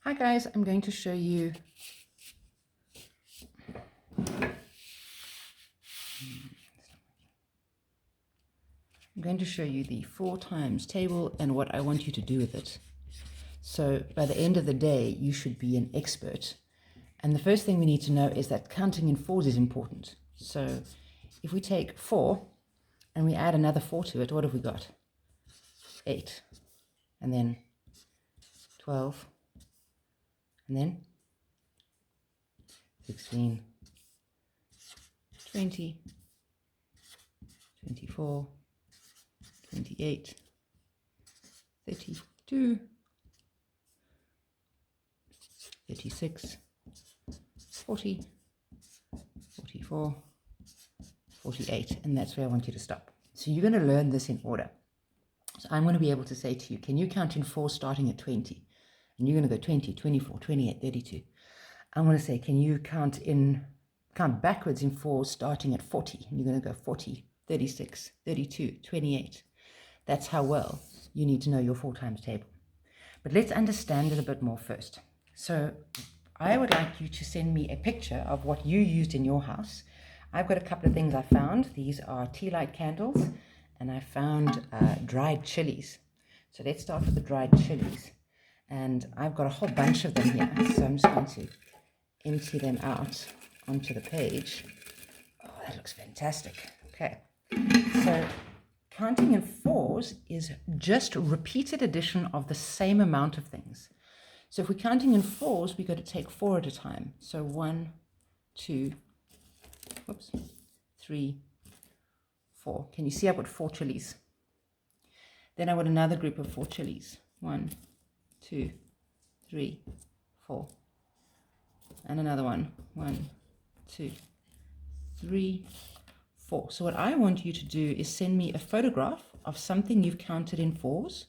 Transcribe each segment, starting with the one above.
Hi guys, I'm going to show you the 4 times table and what I want you to do with it. So by the end of the day, you should be an expert. And the first thing we need to know is that counting in 4s is important. So if we take 4 and we add another 4 to it, what have we got? 8. And then 12. And then 16. 20. 24. 28. 32. 36. 40. 44. 48. And that's where I want you to stop. So you're going to learn this in order. So I'm going to be able to say to you, can you count in 4 starting at 20? And you're going to go 20, 24, 28, 32. I'm going to say, can you count backwards in 4 starting at 40? And you're going to go 40, 36, 32, 28. That's how well you need to know your 4 times table. But let's understand it a bit more first. So I would like you to send me a picture of what you used in your house. I've got a couple of things I found. These are tea light candles, and I found dried chilies. So let's start with the dried chilies. And I've got a whole bunch of them here, so I'm just going to empty them out onto the page. Oh, that looks fantastic. Okay, so counting in 4s is just repeated addition of the same amount of things. So if we're counting in 4s, we've got to take 4 at a time. So 1, 2, 3, 4. Can you see I've got 4 chilies? Then I want another group of 4 chilies. 1, 2, 3, 4. And another one. 1, 2, 3, 4. So what I want you to do is send me a photograph of something you've counted in 4s.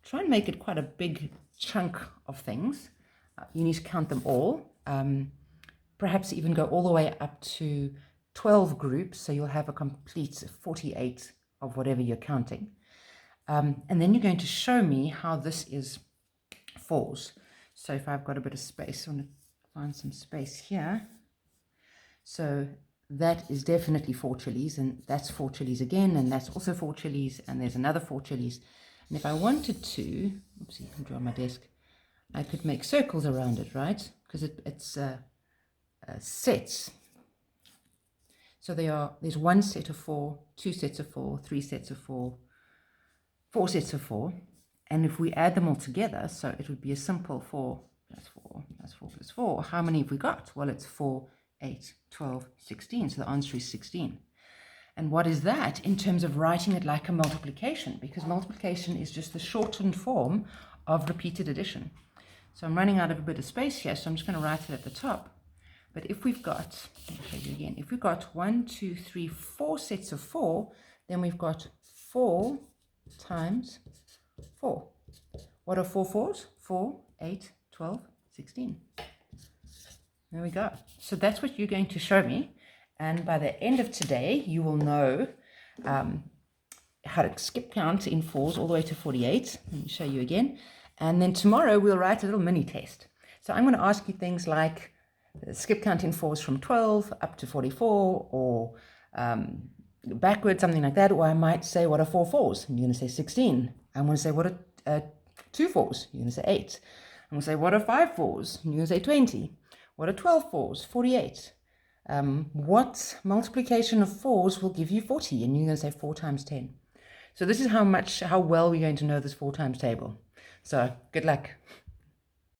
Try and make it quite a big chunk of things. You need to count them all. Perhaps even go all the way up to 12 groups, so you'll have a complete 48 of whatever you're counting. And then you're going to show me how this is 4s. So if I've got a bit of space, I want to find some space here. So that is definitely 4 chilies, and that's 4 chilies again, and that's also 4 chilies, and there's another 4 chilies. And if I wanted to, oopsie, I'm drawing my desk, I could make circles around it, right? Because it's sets. So there's 1 set of 4, 2 sets of 4, 3 sets of 4, 4 sets of 4. And if we add them all together, so it would be a simple 4 plus 4 plus 4 plus 4. How many have we got? Well, it's 4, 8, 12, 16. So the answer is 16. And what is that in terms of writing it like a multiplication? Because multiplication is just the shortened form of repeated addition. So I'm running out of a bit of space here, so I'm just going to write it at the top. But if we've got, let me show you again, if we've got 1, 2, 3, 4 sets of 4, then we've got 4 times 4. What are 4 4s? 4, 8, 12, 16. There we go. So that's what you're going to show me. And by the end of today, you will know how to skip count in 4s all the way to 48. Let me show you again. And then tomorrow we'll write a little mini test. So I'm going to ask you things like skip count in 4s from 12 up to 44, or backwards, something like that. Or I might say, what are 4 4s? And you're going to say 16. I'm going to say, what are 2 4s? You're going to say 8. I'm going to say, what are 5 4s? And you're going to say 20. What are 12 4s? 48. What multiplication of 4s will give you 40? And you're going to say 4 times 10. So this is how well we're going to know this 4 times table. So good luck.